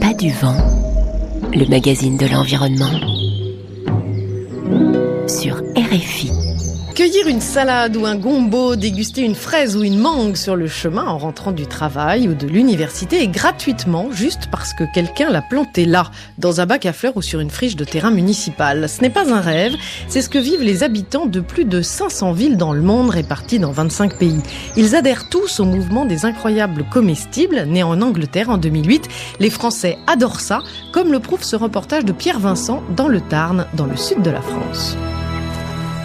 pas du vent, le magazine de l'environnement sur RFI. Cueillir une salade ou un gombo, déguster une fraise ou une mangue sur le chemin en rentrant du travail ou de l'université et gratuitement, juste parce que quelqu'un l'a planté là, dans un bac à fleurs ou sur une friche de terrain municipal. Ce n'est pas un rêve, c'est ce que vivent les habitants de plus de 500 villes dans le monde réparties dans 25 pays. Ils adhèrent tous au mouvement des incroyables comestibles, né en Angleterre en 2008. Les Français adorent ça, comme le prouve ce reportage de Pierre Vincent dans le Tarn, dans le sud de la France.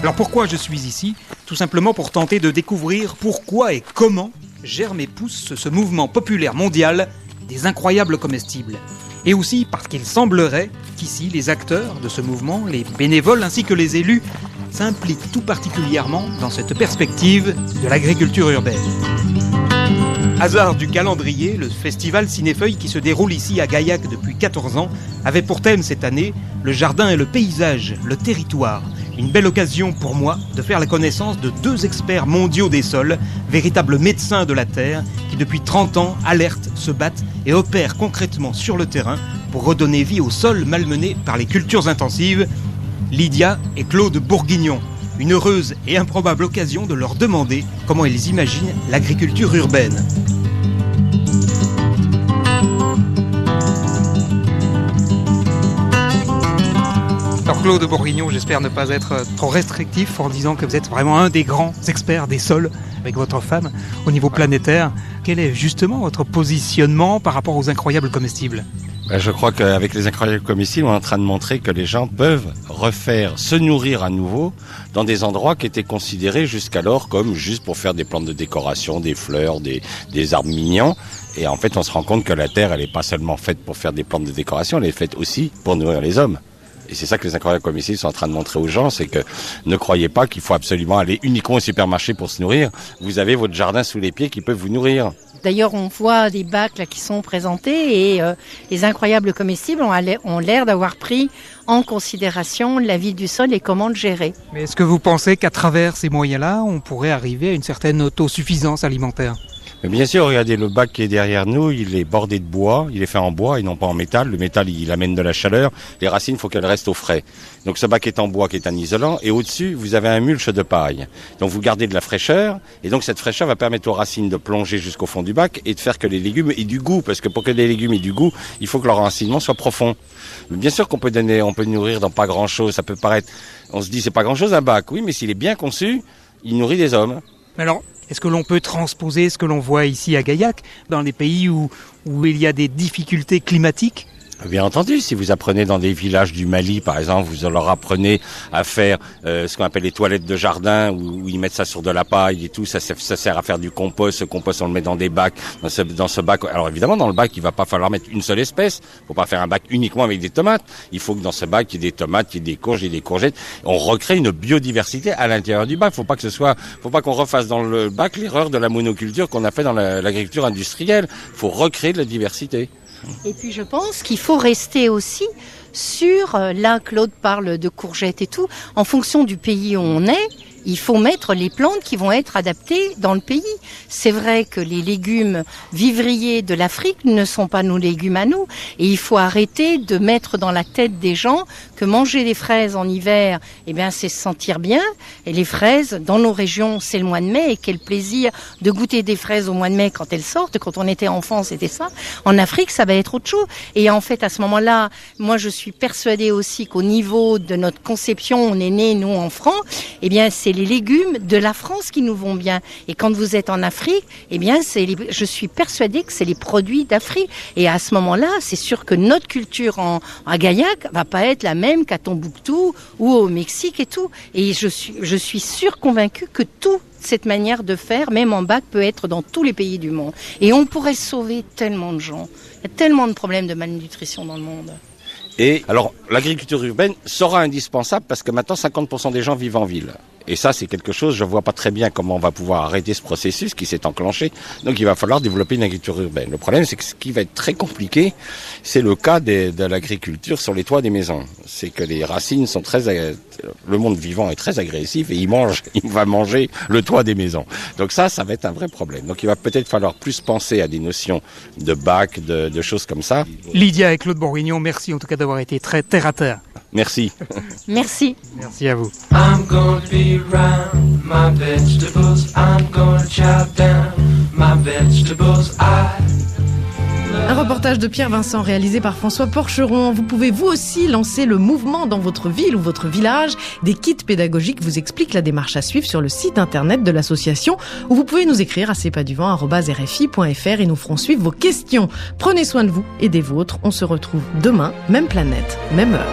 Alors pourquoi je suis ici ? Tout simplement pour tenter de découvrir pourquoi et comment germe et pousse ce mouvement populaire mondial des incroyables comestibles. Et aussi parce qu'il semblerait qu'ici, les acteurs de ce mouvement, les bénévoles ainsi que les élus, s'impliquent tout particulièrement dans cette perspective de l'agriculture urbaine. Hasard du calendrier, le festival Cinéfeuille qui se déroule ici à Gaillac depuis 14 ans avait pour thème cette année le jardin et le paysage, le territoire. Une belle occasion pour moi de faire la connaissance de deux experts mondiaux des sols, véritables médecins de la terre, qui depuis 30 ans alertent, se battent et opèrent concrètement sur le terrain pour redonner vie aux sols malmenés par les cultures intensives. Lydia et Claude Bourguignon. Une heureuse et improbable occasion de leur demander comment ils imaginent l'agriculture urbaine. Alors Claude Bourguignon, j'espère ne pas être trop restrictif en disant que vous êtes vraiment un des grands experts des sols avec votre femme au niveau planétaire. Quel est justement votre positionnement par rapport aux incroyables comestibles ? Je crois qu'avec les incroyables comestibles, on est en train de montrer que les gens peuvent se nourrir à nouveau dans des endroits qui étaient considérés jusqu'alors comme juste pour faire des plantes de décoration, des fleurs, des arbres mignons. Et en fait, on se rend compte que la terre, elle n'est pas seulement faite pour faire des plantes de décoration, elle est faite aussi pour nourrir les hommes. Et c'est ça que les incroyables comestibles sont en train de montrer aux gens, c'est que ne croyez pas qu'il faut absolument aller uniquement au supermarché pour se nourrir. Vous avez votre jardin sous les pieds qui peut vous nourrir. D'ailleurs, on voit des bacs là, qui sont présentés et les incroyables comestibles ont l'air d'avoir pris en considération la vie du sol et comment le gérer. Mais est-ce que vous pensez qu'à travers ces moyens-là, on pourrait arriver à une certaine autosuffisance alimentaire ? Mais bien sûr, regardez, le bac qui est derrière nous, il est bordé de bois, il est fait en bois et non pas en métal. Le métal, il amène de la chaleur. Les racines, il faut qu'elles restent au frais. Donc ce bac est en bois qui est un isolant et au-dessus, vous avez un mulch de paille. Donc vous gardez de la fraîcheur et donc cette fraîcheur va permettre aux racines de plonger jusqu'au fond du bac et de faire que les légumes aient du goût. Parce que pour que les légumes aient du goût, il faut que leur enracinement soit profond. Mais bien sûr qu'on peut nourrir dans pas grand-chose. Ça peut paraître, on se dit c'est pas grand-chose un bac. Oui, mais s'il est bien conçu, il nourrit des hommes. Alors, est-ce que l'on peut transposer ce que l'on voit ici à Gaillac dans les pays où il y a des difficultés climatiques ? Bien entendu, si vous apprenez dans des villages du Mali, par exemple, vous leur apprenez à faire ce qu'on appelle les toilettes de jardin, où ils mettent ça sur de la paille et tout, ça sert à faire du compost. Ce compost, on le met dans des bacs, dans ce bac. Alors évidemment, dans le bac, il va pas falloir mettre une seule espèce. Faut pas faire un bac uniquement avec des tomates. Il faut que dans ce bac, il y ait des tomates, il y ait des courges, il y ait des courgettes. On recrée une biodiversité à l'intérieur du bac. Faut pas qu'on refasse dans le bac l'erreur de la monoculture qu'on a fait dans l'agriculture industrielle. Faut recréer de la diversité. Et puis je pense qu'il faut rester aussi sur, là Claude parle de courgettes et tout, en fonction du pays où on est, il faut mettre les plantes qui vont être adaptées dans le pays. C'est vrai que les légumes vivriers de l'Afrique ne sont pas nos légumes à nous. Et il faut arrêter de mettre dans la tête des gens que manger des fraises en hiver, eh bien, c'est se sentir bien. Et les fraises, dans nos régions, c'est le mois de mai. Et quel plaisir de goûter des fraises au mois de mai quand elles sortent. Quand on était enfant, c'était ça. En Afrique, ça va être autre chose. Et en fait, à ce moment-là, moi, je suis persuadée aussi qu'au niveau de notre conception, on est né, nous, en France, eh bien, c'est les légumes de la France qui nous vont bien. Et quand vous êtes en Afrique, eh bien, je suis persuadée que c'est les produits d'Afrique. Et à ce moment-là, c'est sûr que notre culture à Gaillac va pas être la même qu'à Tombouctou ou au Mexique et tout. Et je suis sûre, convaincue que toute cette manière de faire, même en bac, peut être dans tous les pays du monde. Et on pourrait sauver tellement de gens. Il y a tellement de problèmes de malnutrition dans le monde. Et alors, l'agriculture urbaine sera indispensable parce que maintenant, 50% des gens vivent en ville. Et ça, c'est quelque chose, je vois pas très bien comment on va pouvoir arrêter ce processus qui s'est enclenché. Donc il va falloir développer une agriculture urbaine. Le problème, c'est que ce qui va être très compliqué, c'est le cas de l'agriculture sur les toits des maisons. C'est que les racines sont le monde vivant est très agressif et il va manger le toit des maisons. Donc ça va être un vrai problème. Donc il va peut-être falloir plus penser à des notions de bac, de choses comme ça. Lydia et Claude Bourguignon, merci en tout cas d'avoir été très terre à terre. Merci. Merci. Merci à vous. I'm gonna be around my vegetables. I'm gonna chow down my vegetables. Un reportage de Pierre Vincent réalisé par François Porcheron. Vous pouvez vous aussi lancer le mouvement dans votre ville ou votre village. Des kits pédagogiques vous expliquent la démarche à suivre sur le site internet de l'association, ou vous pouvez nous écrire à cestpaduvant@rfi.fr et nous ferons suivre vos questions. Prenez soin de vous et des vôtres. On se retrouve demain, même planète, même heure.